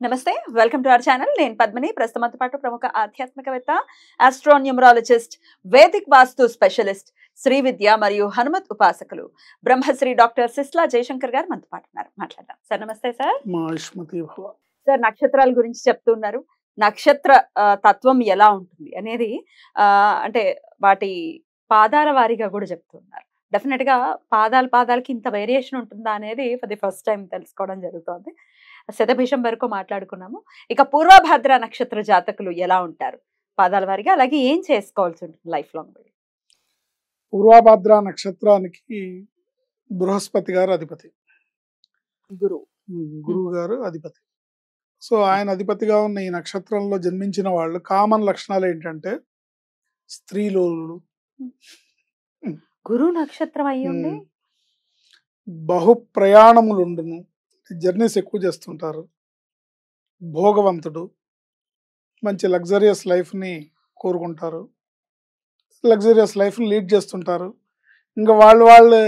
నమస్తే welcome to our channel నేను పద్మిని ప్రస్తుతంతో పాటు ప్రముఖ ఆధ్యాత్మికవేత్త ఆస్ట్రోన్యూమరాలజిస్ట్ వేదిక్ వాస్తు స్పెషలిస్ట్ శ్రీ విద్య మరియు హనుమత్ ఉపాసకులు బ్రహ్మశ్రీ డాక్టర్ సిస్లా జయశంకర్ గారు మనతో పాటు ఉన్నారు మాట్లాడదాం సార్ నమస్తే సార్ సార్ నక్షత్రాల గురించి చెప్తున్నారు నక్షత్ర తత్వం ఎలా ఉంటుంది అనేది అంటే వాటి పాదాల వారీగా కూడా చెప్తున్నారు డెఫినెట్ గా పాదాలకి ఇంత వేరియేషన్ ఉంటుందా అనేది ఫర్ ది ఫస్ట్ టైం తెలుసుకోవడం జరుగుతుంది శతభిషం వరకు మాట్లాడుకున్నాము ఇక పూర్వభద్ర నక్షత్ర జాతకులు ఎలా ఉంటారు పాదాల వారిగా అలాగే ఏం చేసుకోవాల్సి ఉంటుంది లైఫ్ లాంగ్ పూర్వభద్ర నక్షత్రానికి బృహస్పతి గారు అధిపతి గురువు గారు అధిపతి సో ఆయన అధిపతిగా ఉన్న ఈ నక్షత్రంలో జన్మించిన వాళ్ళు కామన్ లక్షణాలు ఏంటంటే స్త్రీలోలుడు గురు నక్షత్రం అయ్యి బహు ప్రయాణములుండును జర్నీస్ ఎక్కువ చేస్తుంటారు భోగవంతుడు మంచి లగ్జరియస్ లైఫ్ని కోరుకుంటారు లగ్జరియస్ లైఫ్ని లీడ్ చేస్తుంటారు ఇంకా వాళ్ళు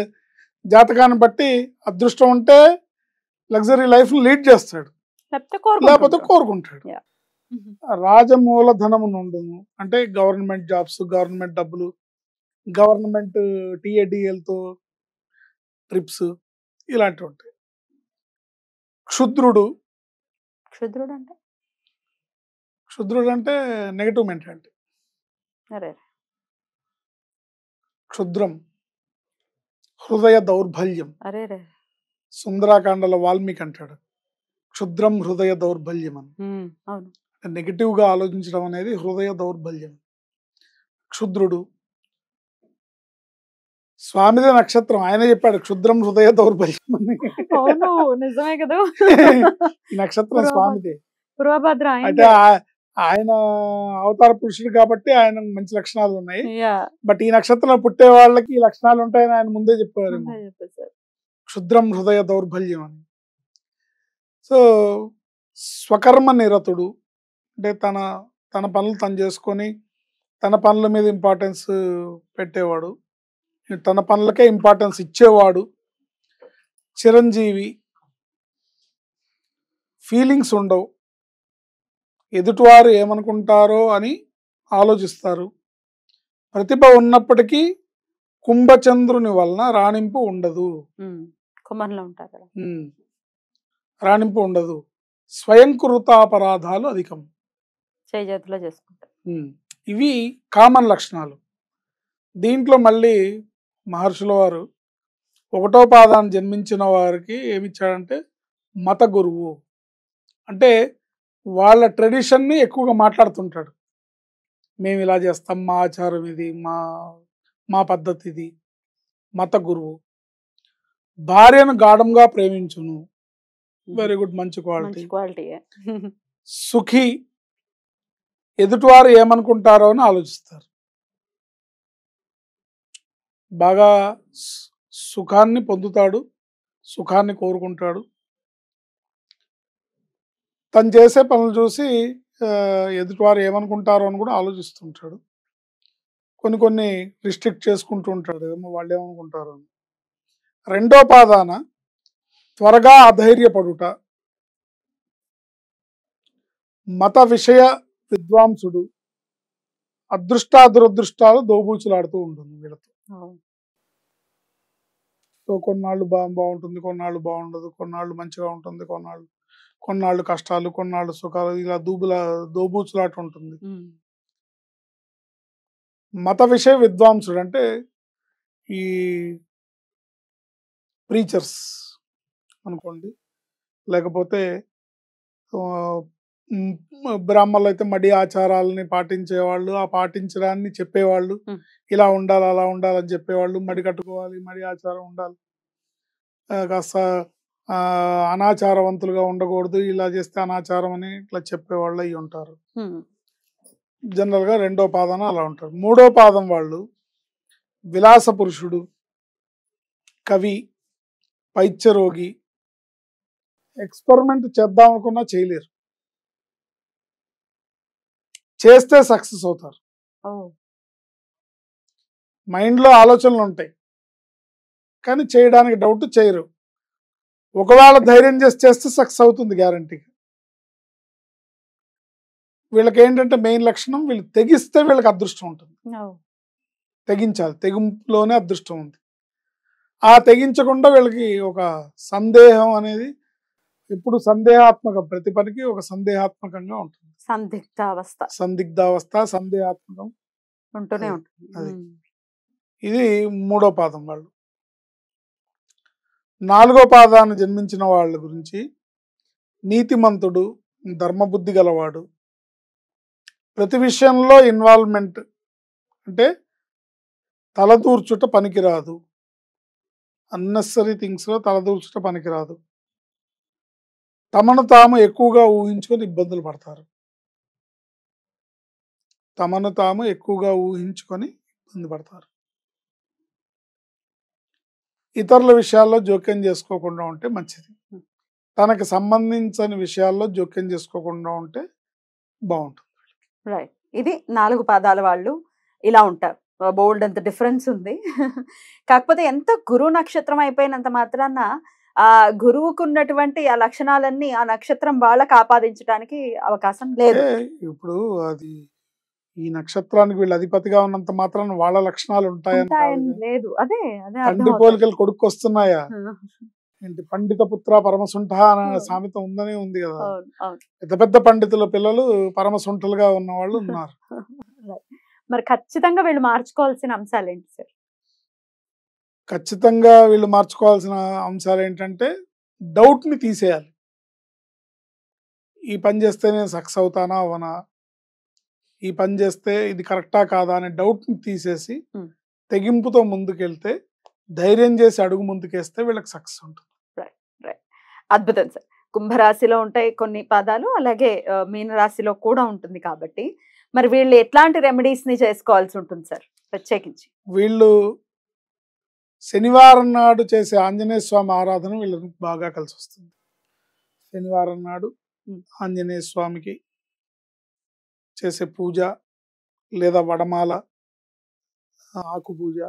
జాతకాన్ని బట్టి అదృష్టం ఉంటే లగ్జరీ లైఫ్ని లీడ్ చేస్తాడు లేకపోతే కోరుకుంటాడు రాజమూలధనము నుండును అంటే గవర్నమెంట్ జాబ్స్ గవర్నమెంట్ డబ్బులు గవర్నమెంట్ టీఏడిఎల్తో ట్రిప్స్ ఇలాంటివి ఉంటాయి క్షుద్రుడు అంటే నెగటివ్ మెంటాలిటీ క్షుద్రం హృదయ దౌర్బల్యం సుందరాకాండలో వాల్మీకి అంటాడు క్షుద్రం హృదయ దౌర్బల్యం అని నెగటివ్ గా ఆలోచించడం అనేది హృదయ దౌర్బల్యం క్షుద్రుడు స్వామిదే నక్షత్రం ఆయన చెప్పాడు క్షుద్రం హృదయ దౌర్బల్యం అని నిజమే కదా ఈ నక్షత్రం స్వామిదే పూర్వభద్ర అంటే ఆయన అవతార పురుషుడు కాబట్టి ఆయన మంచి లక్షణాలు ఉన్నాయి బట్ ఈ నక్షత్రంలో పుట్టే వాళ్ళకి ఈ లక్షణాలు ఉంటాయని ఆయన ముందే చెప్పారు క్షుద్రం హృదయ దౌర్బల్యం అని సో స్వకర్మ నిరతుడు అంటే తన పనులు తను చేసుకొని తన పనుల మీద ఇంపార్టెన్స్ పెట్టేవాడు తన పనులకే ఇంపార్టెన్స్ ఇచ్చేవాడు చిరంజీవి ఫీలింగ్స్ ఉండవు ఎదుటివారు ఏమనుకుంటారో అని ఆలోచిస్తారు ప్రతిభ ఉన్నప్పటికీ కుంభచంద్రుని వలన రాణింపు ఉండదు రాణింపు ఉండదు స్వయంకృతాపరాధాలు అధికం ఇవి కామన్ లక్షణాలు దీంట్లో మళ్ళీ మహర్షుల వారు ఒకటో పాదాన్ని జన్మించిన వారికి ఏమిచ్చాడంటే మత గురువు అంటే వాళ్ళ ట్రెడిషన్ని ఎక్కువగా మాట్లాడుతుంటాడు మేము ఇలా చేస్తాం మా ఆచారం ఇది మా పద్ధతి ఇది మత గురువు భార్యను గాఢంగా ప్రేమించును వెరీ గుడ్ మంచి క్వాలిటీ సుఖి ఎదుటివారు ఏమనుకుంటారో అని ఆలోచిస్తారు బాగా సుఖాన్ని పొందుతాడు సుఖాన్ని కోరుకుంటాడు తను చేసే పనులు చూసి ఎదుటివారు ఏమనుకుంటారో అని కూడా ఆలోచిస్తుంటాడు కొన్ని రిస్ట్రిక్ట్ చేసుకుంటూ ఉంటాడు ఏమో వాళ్ళు ఏమనుకుంటారు అని రెండో పాదాన త్వరగా అధైర్యపడుట మత విషయ విద్వాంసుడు అదృష్టాదురదృష్టాలు దోబూచులాడుతూ ఉంటుంది వీళ్ళతో సో కొన్నాళ్ళు బాగుంటుంది కొన్నాళ్ళు బాగుండదు కొన్నాళ్ళు మంచిగా ఉంటుంది కొన్నాళ్ళు కష్టాలు కొన్నాళ్ళు సుఖాలు ఇలా దోబూచులాట ఉంటుంది మత విషయ విద్వాంసుడు అంటే ఈ ప్రీచర్స్ అనుకోండి లేకపోతే బ్రాహ్మణులు అయితే మడి ఆచారాలని పాటించేవాళ్ళు ఆ పాటించడాన్ని చెప్పేవాళ్ళు ఇలా ఉండాలి అలా ఉండాలని చెప్పేవాళ్ళు మడి కట్టుకోవాలి మడి ఆచారం ఉండాలి కాస్త అనాచారవంతులుగా ఉండకూడదు ఇలా చేస్తే అనాచారం అని ఇట్లా చెప్పేవాళ్ళు అవి ఉంటారు జనరల్ గా రెండో పాదం అలా ఉంటారు మూడో పాదం వాళ్ళు విలాస పురుషుడు కవి పైత్యరోగి ఎక్స్పెరిమెంట్ చేద్దాం అనుకున్నా చేయలేరు చేస్తే సక్సెస్ అవుతారు మైండ్లో ఆలోచనలు ఉంటాయి కానీ చేయడానికి డౌట్ చేయరు ఒకవేళ ధైర్యం చేస్తే సక్సెస్ అవుతుంది గ్యారంటీగా వీళ్ళకి ఏంటంటే మెయిన్ లక్షణం, వీళ్ళు తెగిస్తే వీళ్ళకి అదృష్టం ఉంటుంది. తెగించాలి, తెగింపులోనే అదృష్టం ఉంది. ఆ తెగించకుండా వీళ్ళకి ఒక సందేహం అనేది ఎప్పుడు సందేహాత్మక, ప్రతి పనికి ఒక సందేహాత్మకంగా ఉంటుంది. సందిగ్ధావస్థ సందేహాత్మకం ఉంటూనే ఉంటుంది. అది. ఇది 3వ పాదం వాళ్ళు. 4వ పాదాన్ని జన్మించిన వాళ్ళ గురించి, నీతిమంతుడు, ధర్మబుద్ధి గలవాడు, ప్రతి విషయంలో ఇన్వాల్వ్మెంట్, అంటే తలదూర్చుట పనికిరాదు, అన్నెసరీ థింగ్స్ లో తలదూర్చుట పనికిరాదు, తమను తాము ఎక్కువగా ఊహించుకొని ఇబ్బందులు పడతారు. తమను తాము ఎక్కువగా ఊహించుకొని ఇబ్బంది పడతారు. ఇతరుల విషయాల్లో జోక్యం చేసుకోకుండా ఉంటే మంచిది. తనకు సంబంధించిన విషయాల్లో జోక్యం చేసుకోకుండా ఉంటే బాగుంటుంది. రైట్. ఇది 4 పాదాల వాళ్ళు ఇలా ఉంటారు. బోల్డ్ అంత డిఫరెన్స్ ఉంది. కాకపోతే ఎంత గురు నక్షత్రం అయిపోయినంత మాత్రాన ఆ గురువుకు ఉన్నటువంటి ఆ లక్షణాలన్నీ ఆ నక్షత్రం వాళ్ళకి ఆపాదించడానికి అవకాశం లేదు. ఇప్పుడు అది ఈ నక్షత్రానికి వీళ్ళు అధిపతిగా ఉన్నంత మాత్రాన వాళ్ళ లక్షణాలు ఉంటాయని లేదు. అదే అదే తండ్రి పోలికలు కొడుకు వస్తున్నాయా? ఏంటి పండిత పుత్ర పరమసుంఠ అనే సామెత ఉందనే ఉంది కదా. పెద్ద పెద్ద పండితుల పిల్లలు పరమసుంఠలుగా ఉన్న వాళ్ళు ఉన్నారు. మరి ఖచ్చితంగా వీళ్ళు మార్చుకోవాల్సిన అంశాలు ఏంటి సార్? ఖచ్చితంగా వీళ్ళు మార్చుకోవాల్సిన అంశాలు ఏంటంటే డౌట్ ని తీసేయాలి. ఈ పని చేస్తే నేను సక్సెస్ అవుతానా అవనా, ఈ పని చేస్తే ఇది కరెక్టా కాదా అనే డౌట్ ని తీసేసి తెగింపుతో ముందుకెళ్తే, ధైర్యం చేసి అడుగు ముందుకేస్తే వీళ్ళకి సక్సెస్ ఉంటుంది. అద్భుతం సార్. కుంభరాశిలో ఉంటాయి కొన్ని పాదాలు, అలాగే మీనరాశిలో కూడా ఉంటుంది. కాబట్టి మరి వీళ్ళు ఎట్లాంటి రెమెడీస్ ని చేసుకోవాల్సి ఉంటుంది సార్ ప్రత్యేకించి? వీళ్ళు శనివారం నాడు చేసే ఆంజనేయ స్వామి ఆరాధన వీళ్ళకి బాగా కలిసి వస్తుంది. శనివారం నాడు ఆంజనేయ స్వామికి చేసే పూజ, లేదా వడమాల, ఆకు పూజ,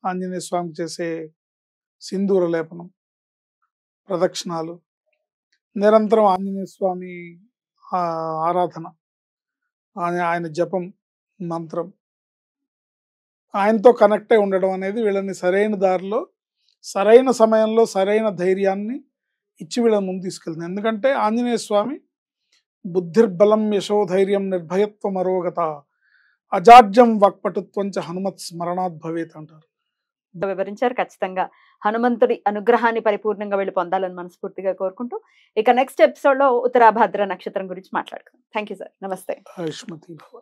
ఆంజనేయ స్వామికి చేసే సింధూర లేపనం, ప్రదక్షిణాలు, నిరంతరం ఆంజనేయ స్వామి ఆరాధన, ఆయన జపం, మంత్రం, ఆయనతో కనెక్ట్ అయి ఉండడం అనేది వీళ్ళని సరైన దారిలో, సరైన సమయంలో, సరైన ధైర్యాన్ని ఇచ్చి వీళ్ళని ముందు తీసుకెళ్తుంది. ఎందుకంటే ఆంజనేయ స్వామి బుద్ధిర్బలం యశోధైర్యం నిర్భయత్వం అరోగత అజాడ్యం వాక్పటుత్వం చ హనుమత్ స్మరణాత్ భవేత్ అంటారు. వివరించారు. ఖచ్చితంగా హనుమంతుడి అనుగ్రహాన్ని పరిపూర్ణంగా వీళ్ళు పొందాలని మనస్ఫూర్తిగా కోరుకుంటూ, ఇక నెక్స్ట్ ఎపిసోడ్ లో ఉత్తరాభాద్ర నక్షత్రం గురించి మాట్లాడుకుందాం. Thank you sir. నమస్తే. ఆయుష్మతి భవ.